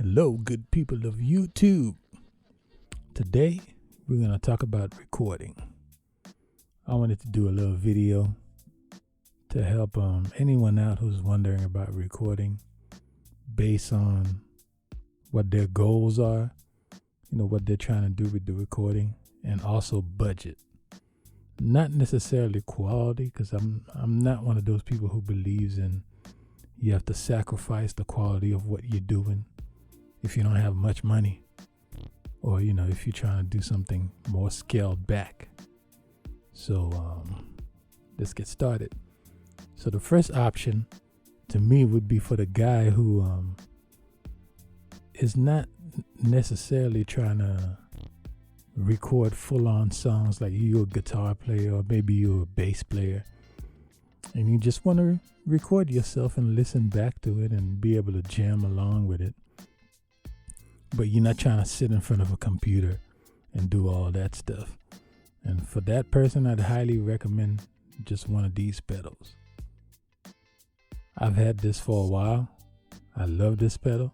Hello, good people of YouTube. Today, we're going to talk about recording. I wanted to do a little video to help anyone out who's wondering about recording based on what their goals are, what they're trying to do with the recording, and also budget. Not necessarily quality, because I'm not one of those people who believes in you have to sacrifice the quality of what you're doing if you don't have much money, or if you're trying to do something more scaled back. So let's get started. So the first option to me would be for the guy who is not necessarily trying to record full-on songs, like you're a guitar player or maybe you're a bass player and you just want to record yourself and listen back to it and be able to jam along with it. But you're not trying to sit in front of a computer and do all that stuff. And for that person, I'd highly recommend just one of these pedals. I've had this for a while. I love this pedal.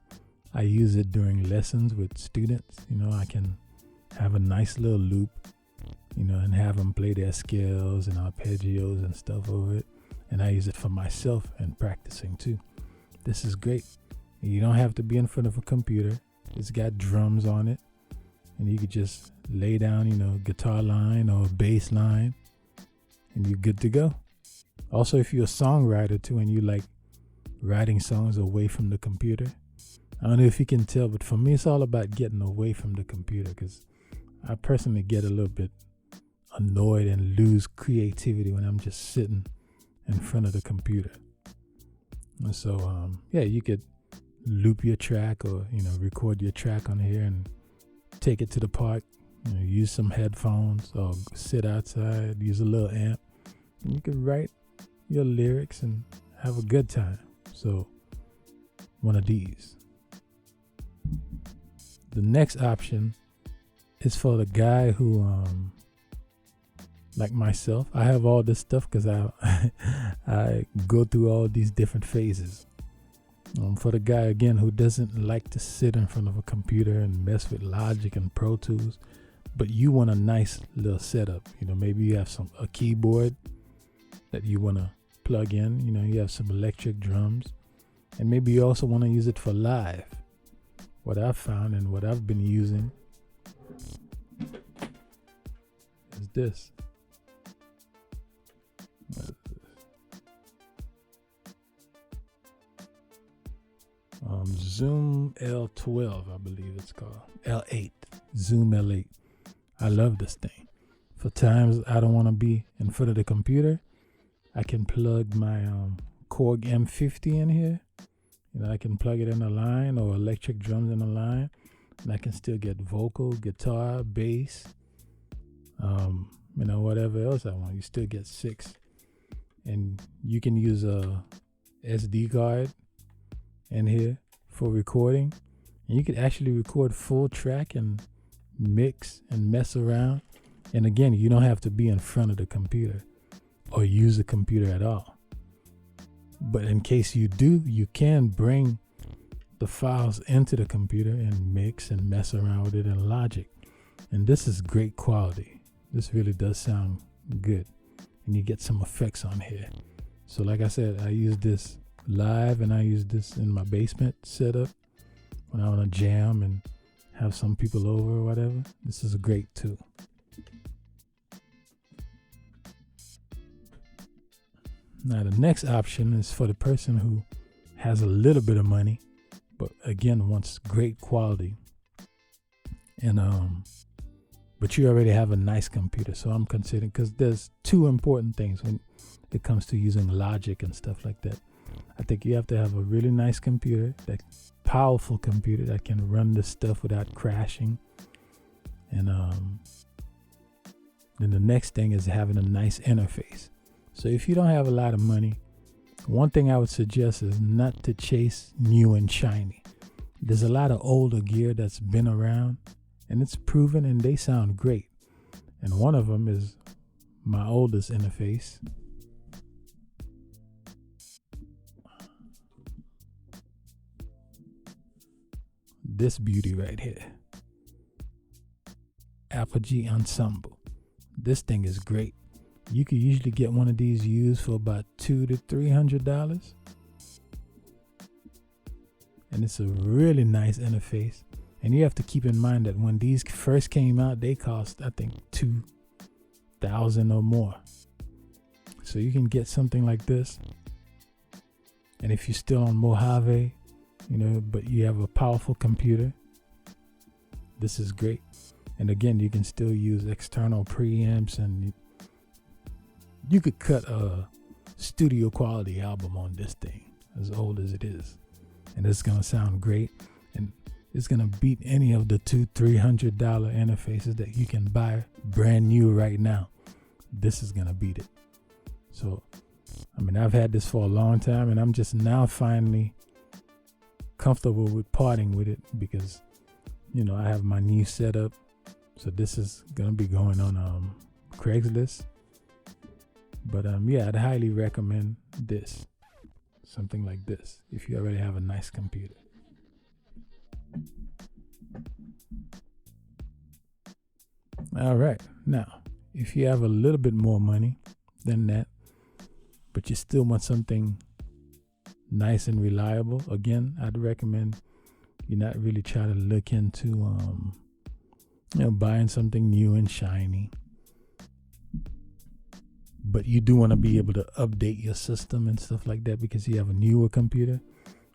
I use it during lessons with students. I can have a nice little loop, and have them play their scales and arpeggios and stuff over it. And I use it for myself and practicing too. This is great. You don't have to be in front of a computer. It's got drums on it, and you could just lay down, guitar line or bass line, and you're good to go. Also, if you're a songwriter too, and you like writing songs away from the computer, I don't know if you can tell, but for me, it's all about getting away from the computer, because I personally get a little bit annoyed and lose creativity when I'm just sitting in front of the computer. And so, you could loop your track or record your track on here and take it to the park, use some headphones or sit outside, use a little amp, and you can write your lyrics and have a good time. So one of these. The next option is for the guy who like myself. I have all this stuff because I go through all these different phases. For the guy, again, who doesn't like to sit in front of a computer and mess with Logic and Pro Tools, but you want a nice little setup. Maybe you have a keyboard that you want to plug in. You have some electric drums, and maybe you also want to use it for live. What I've found and what I've been using is this. Zoom L12, I believe it's called. L8. Zoom L8. I love this thing. For times I don't want to be in front of the computer, I can plug my Korg M50 in here. I can plug it in a line, or electric drums in a line, and I can still get vocal, guitar, bass, whatever else I want. You still get 6. And you can use a SD card in here for recording, and you could actually record full track and mix and mess around. And again, you don't have to be in front of the computer or use the computer at all. But in case you do, you can bring the files into the computer and mix and mess around with it in Logic. And this is great quality. This really does sound good, and you get some effects on here. So like I said, I use this live, and I use this in my basement setup when I want to jam and have some people over or whatever. This is great too. Now the next option is for the person who has a little bit of money, but again wants great quality, and but you already have a nice computer. So I'm considering, because there's two important things when it comes to using Logic and stuff like that. I think you have to have a really nice computer, that powerful computer that can run this stuff without crashing. And then the next thing is having a nice interface. So if you don't have a lot of money, one thing I would suggest is not to chase new and shiny. There's a lot of older gear that's been around, and it's proven, and they sound great. And one of them is my oldest interface. this beauty right here. Apogee Ensemble. This thing is great. You could usually get one of these used for about $200 to $300. And it's a really nice interface. And you have to keep in mind that when these first came out, they cost, I think, $2,000 or more. So you can get something like this. And if you're still on Mojave, but you have a powerful computer, this is great. And again, you can still use external preamps, and you could cut a studio quality album on this thing, as old as it is. And it's going to sound great. And it's going to beat any of the $200-300 interfaces that you can buy brand new right now. This is going to beat it. So, I've had this for a long time, and I'm just now finally comfortable with parting with it because, I have my new setup. So this is going to be going on Craigslist. But I'd highly recommend this. Something like this, if you already have a nice computer. All right. Now, if you have a little bit more money than that, but you still want something nice and reliable, again, I'd recommend you not really try to look into, buying something new and shiny. But you do want to be able to update your system and stuff like that because you have a newer computer.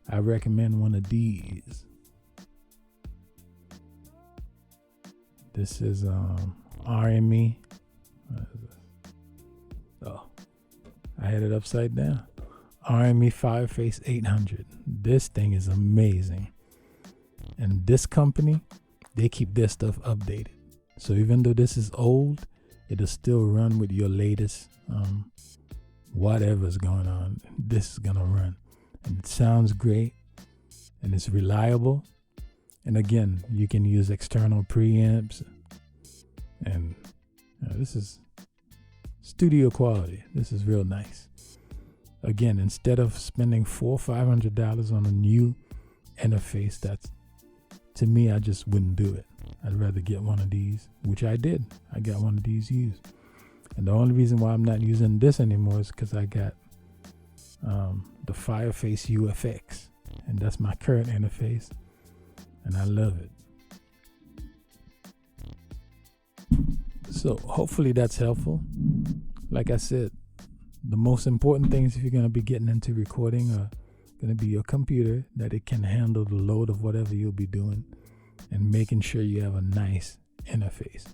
I recommend one of these. This is Rme. Oh, I had it upside down. Rme Fireface 800. This thing is amazing. And this company, they keep their stuff updated. So even though this is old, it'll still run with your latest whatever's going on. This is gonna run, and it sounds great, and it's reliable. And again, you can use external preamps, and this is studio quality. This is real nice. Again, instead of spending $400 or $500 on a new interface, to me, I just wouldn't do it. I'd rather get one of these, which I did. I got one of these used. And the only reason why I'm not using this anymore is because I got the Fireface UFX. And that's my current interface. And I love it. So hopefully that's helpful. Like I said, the most important things if you're going to be getting into recording are going to be your computer, that it can handle the load of whatever you'll be doing, and making sure you have a nice interface.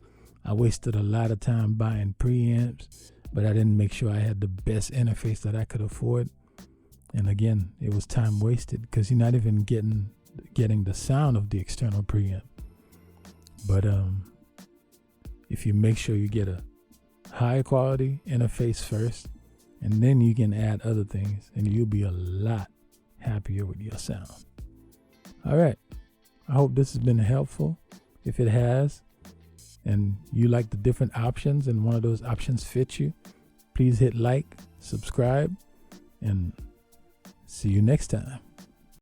I wasted a lot of time buying preamps, but I didn't make sure I had the best interface that I could afford. And again, it was time wasted because you're not even getting the sound of the external preamp. But if you make sure you get a high quality interface first, and then you can add other things, and you'll be a lot happier with your sound. All right. I hope this has been helpful. If it has, and you like the different options and one of those options fits you, please hit like, subscribe, and see you next time.